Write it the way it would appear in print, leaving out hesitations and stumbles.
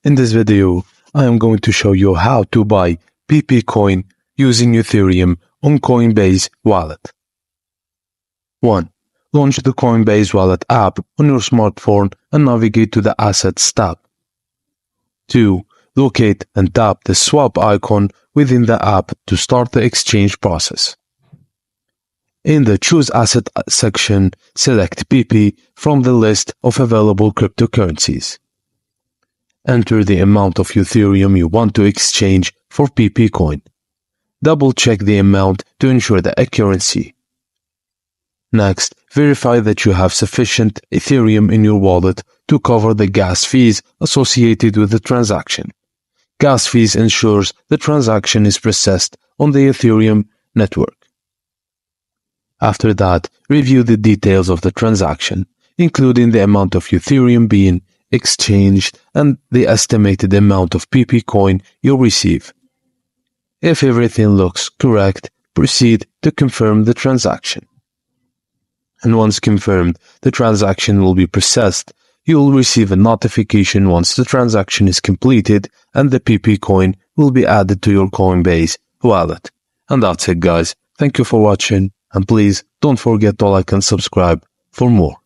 In this video, I am going to show you how to buy PEPE Coin using Ethereum on Coinbase Wallet. 1. Launch the Coinbase Wallet app on your smartphone and navigate to the Assets tab. 2. Locate and tap the swap icon within the app to start the exchange process. In the Choose Asset section, select PEPE from the list of available cryptocurrencies. Enter the amount of Ethereum you want to exchange for PEPE Coin. Double-check the amount to ensure the accuracy. Next, verify that you have sufficient Ethereum in your wallet to cover the gas fees associated with the transaction. Gas fees ensures the transaction is processed on the Ethereum network. After that, review the details of the transaction, including the amount of Ethereum being exchanged and the estimated amount of PEPE Coin you'll receive. If everything looks correct, proceed to confirm the transaction. And once confirmed, the transaction will be processed. You will receive a notification once the transaction is completed, and the PEPE Coin will be added to your Coinbase wallet. And that's it, guys. Thank you for watching, and please don't forget to like and subscribe for more.